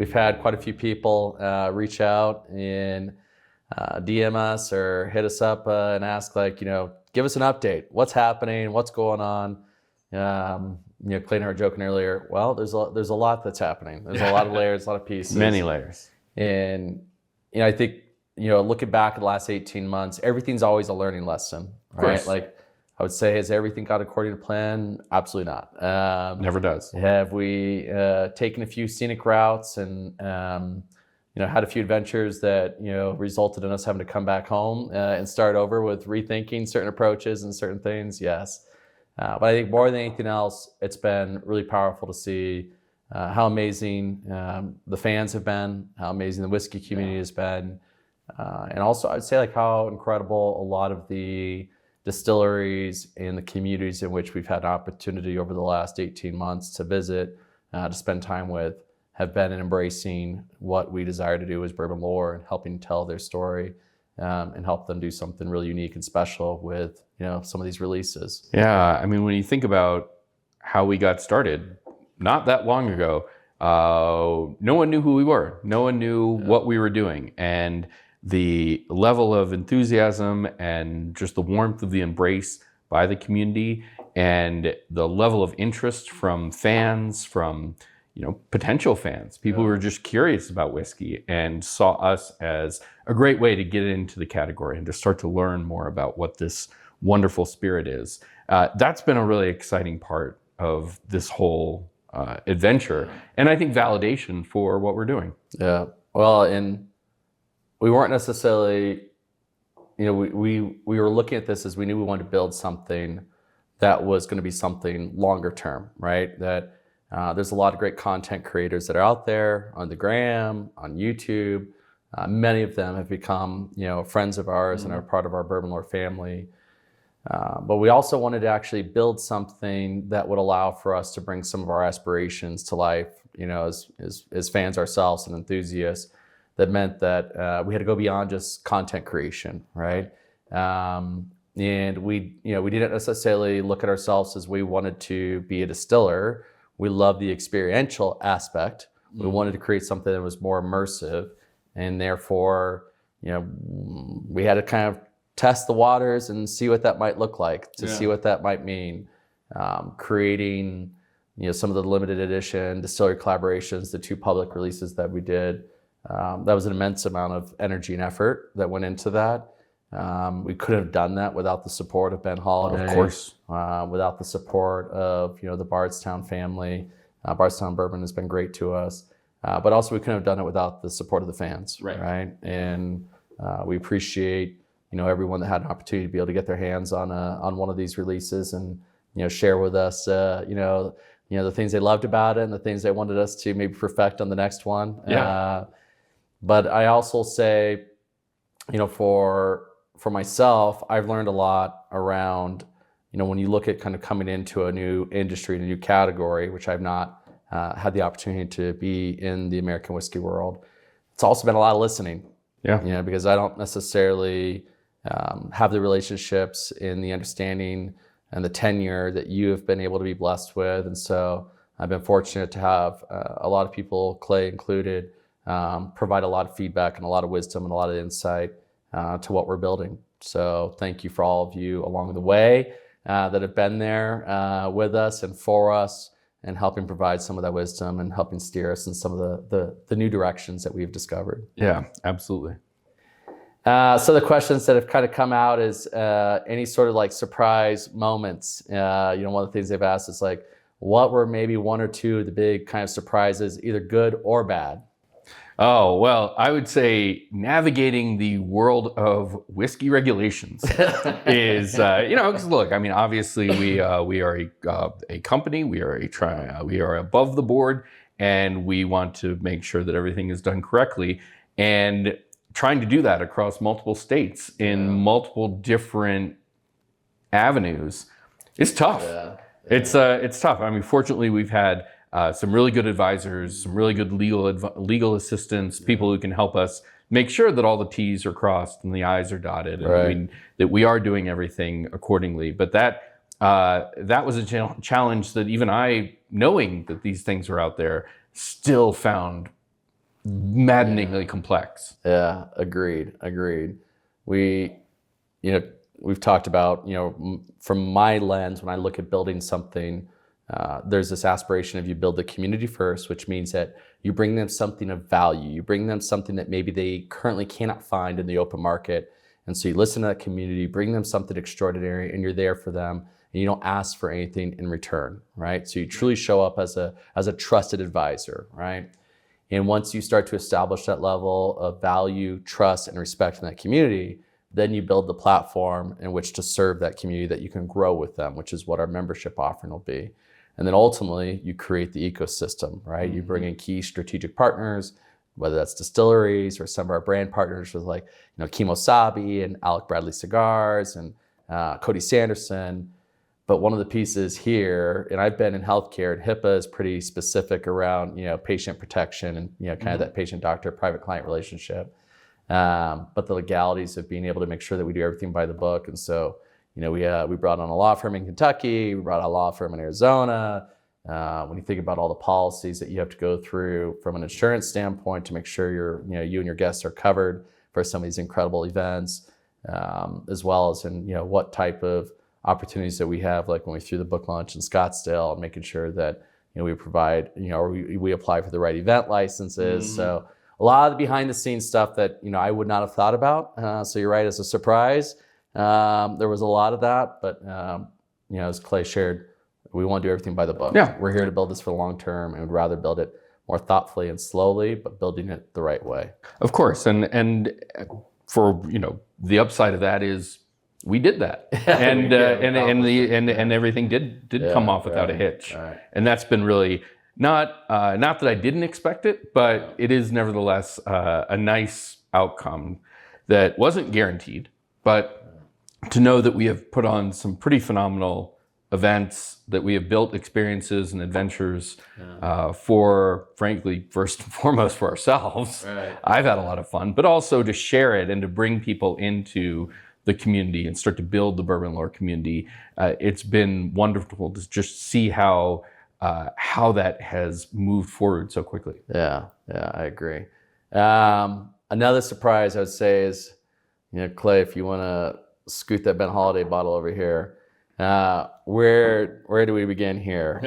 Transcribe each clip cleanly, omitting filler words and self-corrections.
we've had quite a few people reach out and DM us or hit us up and ask, like, give us an update. What's happening? What's going on? Clay and I were joking earlier. Well, there's a lot that's happening. There's a lot of layers, a lot of pieces. Many layers. And I think looking back at the last 18 months, everything's always a learning lesson, right? Like I would say, has everything gone according to plan? Absolutely not. Never does. Have we taken a few scenic routes and had a few adventures that resulted in us having to come back home and start over with rethinking certain approaches and certain things? Yes. But I think more than anything else, it's been really powerful to see how amazing the fans have been, how amazing the whiskey community has been. And also I'd say like how incredible a lot of the distilleries and the communities in which we've had an opportunity over the last 18 months to visit, to spend time with, have been in embracing what we desire to do as Bourbon Lore and helping tell their story and help them do something really unique and special with some of these releases. Yeah, I mean, when you think about how we got started, not that long ago, no one knew who we were. No one knew what we were doing. And the level of enthusiasm and just the warmth of the embrace by the community and the level of interest from fans, from potential fans, people who were just curious about whiskey and saw us as a great way to get into the category and to start to learn more about what this wonderful spirit is. That's been a really exciting part of this whole adventure, and I think validation for what we're doing. Yeah, well, and we weren't necessarily, we were looking at this as we knew we wanted to build something that was going to be something longer term, right? That there's a lot of great content creators that are out there on the gram, on YouTube. Many of them have become, friends of ours and are part of our Bourbon Lore family. But we also wanted to actually build something that would allow for us to bring some of our aspirations to life, as fans ourselves and enthusiasts. That meant that we had to go beyond just content creation, right? And we didn't necessarily look at ourselves as we wanted to be a distiller. We love the experiential aspect. We wanted to create something that was more immersive, and therefore, we had to kind of test the waters and see what that might look like, to see what that might mean. Creating, some of the limited edition distillery collaborations, the 2 public releases that we did. That was an immense amount of energy and effort that went into that. We couldn't have done that without the support of Ben Holiday. Of course. Without the support of, the Bardstown family. Bardstown Bourbon has been great to us. But also we couldn't have done it without the support of the fans. Right? And we appreciate, everyone that had an opportunity to be able to get their hands on one of these releases and, share with us, the things they loved about it and the things they wanted us to maybe perfect on the next one. Yeah. But I also say, for myself, I've learned a lot around, when you look at kind of coming into a new industry, a new category, which I've not had the opportunity to be in the American whiskey world. It's also been a lot of listening. Yeah. Because I don't necessarily have the relationships and the understanding and the tenure that you have been able to be blessed with. And so I've been fortunate to have a lot of people, Clay included, provide a lot of feedback and a lot of wisdom and a lot of insight to what we're building. So thank you for all of you along the way that have been there with us and for us, and helping provide some of that wisdom and helping steer us in some of the new directions that we've discovered. Yeah, absolutely. So the questions that have kind of come out is any sort of like surprise moments. One of the things they've asked is like, what were maybe 1 or 2 of the big kind of surprises, either good or bad? Oh, well, I would say navigating the world of whiskey regulations is, 'cause look, I mean, obviously we are a company, we are above the board, and we want to make sure that everything is done correctly. And trying to do that across multiple states in multiple different avenues is tough. It's tough. I mean, fortunately, we've had some really good advisors, some really good legal assistants, people who can help us make sure that all the T's are crossed and the I's are dotted, and that we are doing everything accordingly. But that was a challenge that even I, knowing that these things were out there, still found maddeningly complex. Yeah, agreed. We, we've talked about, from my lens, when I look at building something, there's this aspiration of you build the community first, which means that you bring them something of value. You bring them something that maybe they currently cannot find in the open market. And so you listen to that community, bring them something extraordinary, and you're there for them. And you don't ask for anything in return, right? So you truly show up as a trusted advisor, right? And once you start to establish that level of value, trust, and respect in that community, then you build the platform in which to serve that community that you can grow with them, which is what our membership offering will be. And then ultimately, you create the ecosystem, right? You bring in key strategic partners, whether that's distilleries or some of our brand partners with like, Kimosabi and Alec Bradley Cigars and Cody Sanderson. But one of the pieces here, and I've been in healthcare, and HIPAA is pretty specific around, patient protection and, kind of that patient-doctor, private-client relationship. But the legalities of being able to make sure that we do everything by the book. And so, we brought on a law firm in Kentucky, we brought on a law firm in Arizona. When you think about all the policies that you have to go through from an insurance standpoint to make sure you and your guests are covered for some of these incredible events, as well as in, what type of opportunities that we have, like when we threw the book launch in Scottsdale, and making sure that we provide, or we apply for the right event licenses. So a lot of the behind the scenes stuff that I would not have thought about. So you're right, as a surprise, there was a lot of that, but as Clay shared, we want to do everything by the book. Yeah. We're here to build this for the long term, and would rather build it more thoughtfully and slowly, but building it the right way. Of course, and for the upside of that is we did that, and everything did come off without a hitch, and that's been really not that I didn't expect it, but it is nevertheless a nice outcome that wasn't guaranteed, but to know that we have put on some pretty phenomenal events, that we have built experiences and adventures for, frankly, first and foremost for ourselves. Right. I've had a lot of fun, but also to share it and to bring people into the community and start to build the Bourbon Lore community. It's been wonderful to just see how that has moved forward so quickly. Yeah, I agree. Another surprise I would say is, Clay, if you want to scoot that Ben Holiday bottle over here, where do we begin here?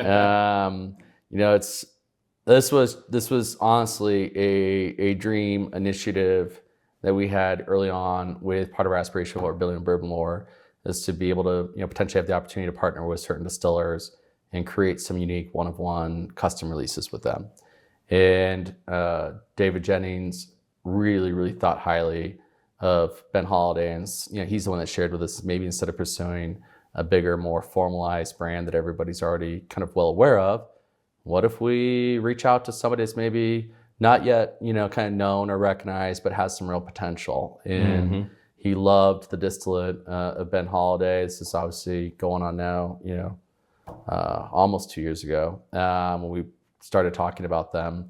This was honestly a dream initiative that we had early on. With part of our aspiration of what we're building in Bourbon Lore is to be able to potentially have the opportunity to partner with certain distillers and create some unique one-of-one custom releases with them. And David Jennings really thought highly of Ben Holiday, and he's the one that shared with us, maybe instead of pursuing a bigger, more formalized brand that everybody's already kind of well aware of, what if we reach out to somebody that's maybe not yet, kind of known or recognized, but has some real potential? And he loved the distillate of Ben Holiday. This is obviously going on now, almost 2 years ago, when we started talking about them.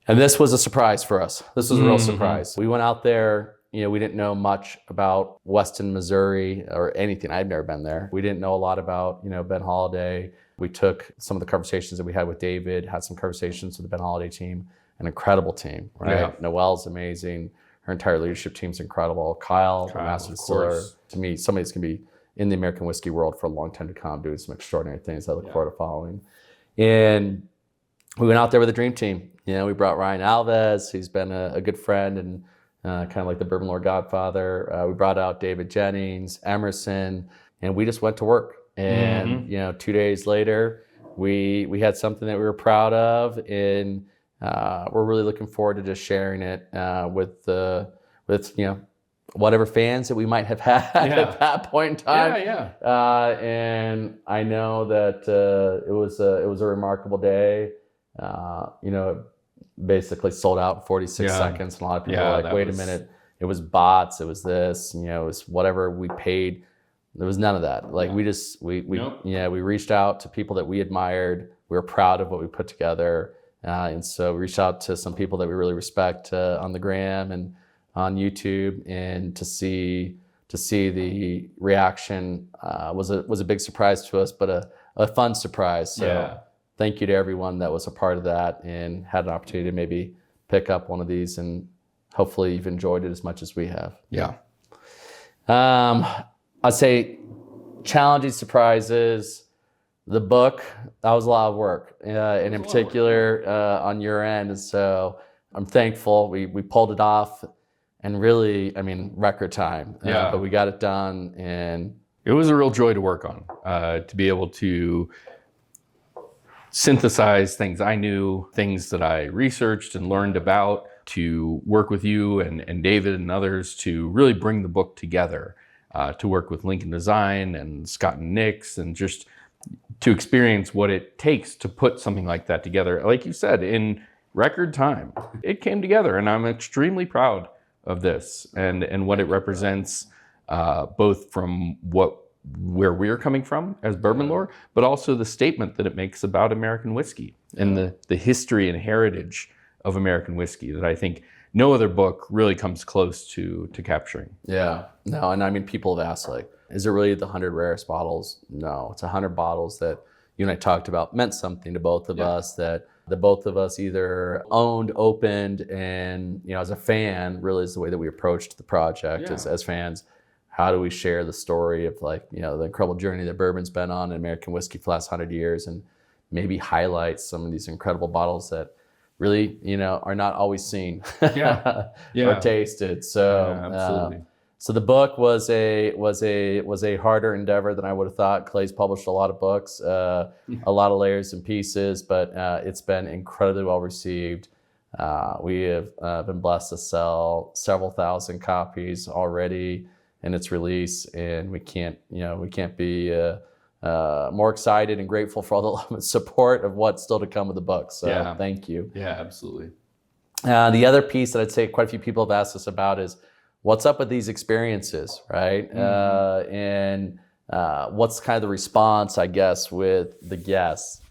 And this was a surprise for us. This was a real surprise. We went out there, we didn't know much about Weston, Missouri or anything. I'd never been there. We didn't know a lot about, Ben Holiday. We took some of the conversations that we had with David, had some conversations with the Ben Holiday team, an incredible team, right? Yeah. Noelle's amazing. Her entire leadership team's incredible. Kyle, the master distiller, to me, somebody that's going to be in the American whiskey world for a long time to come, doing some extraordinary things I look forward to following. And we went out there with a dream team. We brought Ryan Alves. He's been a good friend and kind of like the Bourbon Lore godfather. We brought out David Jennings, Emerson, and we just went to work. And 2 days later, we had something that we were proud of, and we're really looking forward to just sharing it with whatever fans that we might have had at that point in time. And I know that it was a remarkable day. Basically sold out in 46 seconds, and a lot of people were like, wait a minute, it was bots, it was this, it was whatever we paid. There was none of that. Like we reached out to people that we admired. We were proud of what we put together. And so we reached out to some people that we really respect on the gram and on YouTube, and to see the reaction was a big surprise to us, but a fun surprise. So thank you to everyone that was a part of that and had an opportunity to maybe pick up one of these, and hopefully you've enjoyed it as much as we have. Yeah. I'd say challenging surprises. The book, that was a lot of work, and in particular on your end. And so I'm thankful we pulled it off, and really, I mean, record time. Yeah. But we got it done, and it was a real joy to work on, to be able to synthesize things I knew, things that I researched and learned about, to work with you and David and others to really bring the book together, to work with Lincoln Design and Scott and Nick's, and just to experience what it takes to put something like that together. Like you said, in record time, it came together, and I'm extremely proud of this and what it represents, both from where we're coming from as Bourbon Lore, but also the statement that it makes about American whiskey and the history and heritage of American whiskey that I think no other book really comes close to capturing. Yeah, no, and I mean, people have asked, like, is it really the 100 rarest bottles? No, it's 100 bottles that you and I talked about meant something to both of us, that the both of us either owned, opened, and, you know, as a fan, really is the way that we approached the project as fans. How do we share the story of, like, you know, the incredible journey that bourbon's been on in American whiskey for the last 100 years, and maybe highlight some of these incredible bottles that really, you know, are not always seen or tasted. So, absolutely. So the book was a harder endeavor than I would have thought. Clay's published a lot of books, a lot of layers and pieces, but it's been incredibly well received. We have been blessed to sell several thousand copies already in its release, and we can't be more excited and grateful for all the love and support of what's still to come with the book. So thank you. Yeah, absolutely. The other piece that I'd say quite a few people have asked us about is what's up with these experiences, right? And what's kind of the response, I guess, with the guests?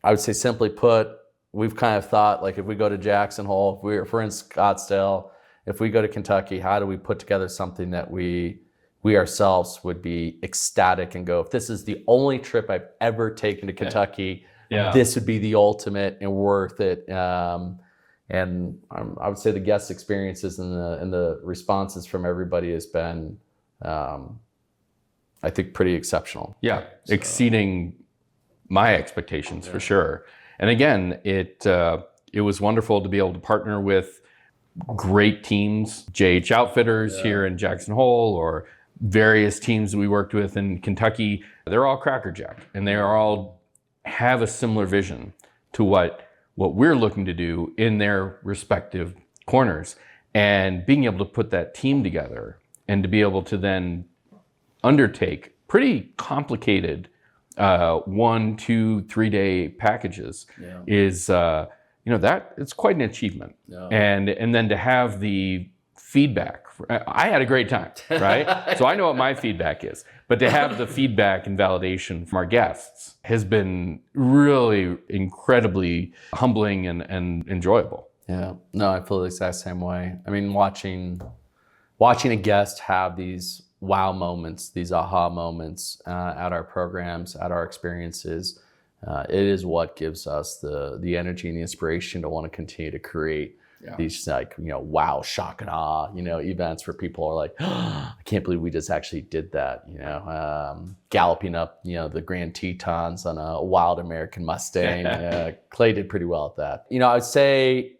I would say, simply put, we've kind of thought, like, if we go to Jackson Hole, if we're in Scottsdale, if we go to Kentucky, how do we put together something that we ourselves would be ecstatic and go, if this is the only trip I've ever taken to Kentucky, this would be the ultimate and worth it. And I would say the guest experiences and the responses from everybody has been, I think, pretty exceptional. Yeah, so exceeding my expectations for sure. And again, it was wonderful to be able to partner with great teams, JH Outfitters here in Jackson Hole, or various teams that we worked with in Kentucky. They're all crackerjack, and they are all have a similar vision to what we're looking to do in their respective corners. And being able to put that team together and to be able to then undertake pretty complicated 1, 2, 3 day packages is that it's quite an achievement. And then to have the feedback, I had a great time, right? So I know what my feedback is, but to have the feedback and validation from our guests has been really incredibly humbling and enjoyable. Yeah, no, I feel the exact same way. I mean, watching a guest have these wow moments, these aha moments at our programs, at our experiences, it is what gives us the energy and the inspiration to want to continue to create these, like, wow, shock and awe, events where people are like, oh, I can't believe we just actually did that, galloping up, the Grand Tetons on a wild American Mustang. Clay did pretty well at that. I would say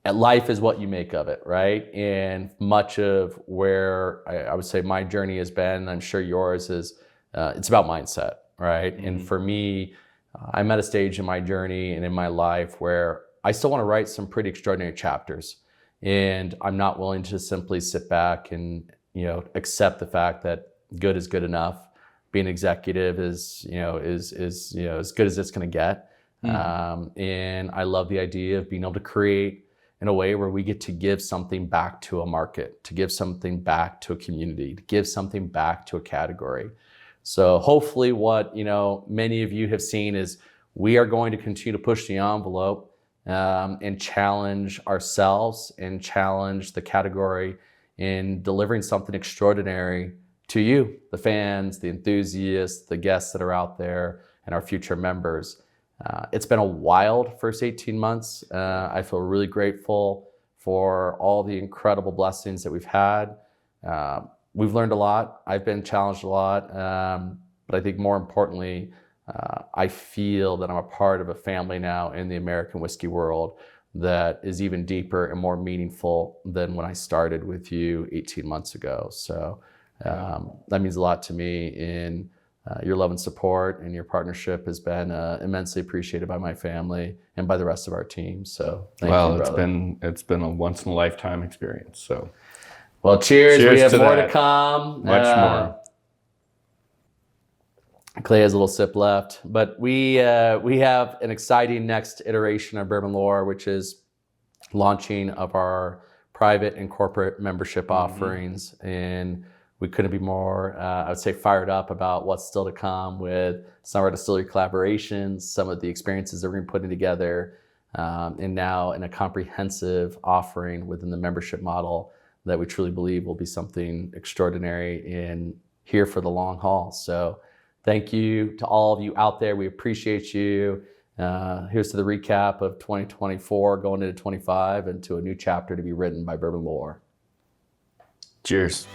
life is what you make of it, right? And much of where I would say my journey has been, I'm sure yours is, it's about mindset, right? Mm-hmm. And for me, I'm at a stage in my journey and in my life where I still want to write some pretty extraordinary chapters. And I'm not willing to simply sit back and, accept the fact that good is good enough. Being executive is as good as it's going to get. Mm-hmm. And I love the idea of being able to create in a way where we get to give something back to a market, to give something back to a community, to give something back to a category. So hopefully what, many of you have seen is we are going to continue to push the envelope and challenge ourselves and challenge the category in delivering something extraordinary to you, the fans, the enthusiasts, the guests that are out there, and our future members. It's been a wild first 18 months. I feel really grateful for all the incredible blessings that we've had. We've learned a lot. I've been challenged a lot. But I think more importantly, I feel that I'm a part of a family now in the American whiskey world that is even deeper and more meaningful than when I started with you 18 months ago. So that means a lot to me. In your love and support and your partnership has been immensely appreciated by my family and by the rest of our team. So thank you, brother. It's been a once in a lifetime experience. So, well, cheers. Cheers We have to more that. to come. Much more. Clay has a little sip left, but we have an exciting next iteration of Bourbon Lore, which is launching of our private and corporate membership offerings. And we couldn't be more, I would say, fired up about what's still to come with some of our distillery collaborations, some of the experiences that we're putting together, and now in a comprehensive offering within the membership model that we truly believe will be something extraordinary and here for the long haul. So thank you to all of you out there. We appreciate you. Here's to the recap of 2024 going into 25 and to a new chapter to be written by Bourbon Lore. Cheers.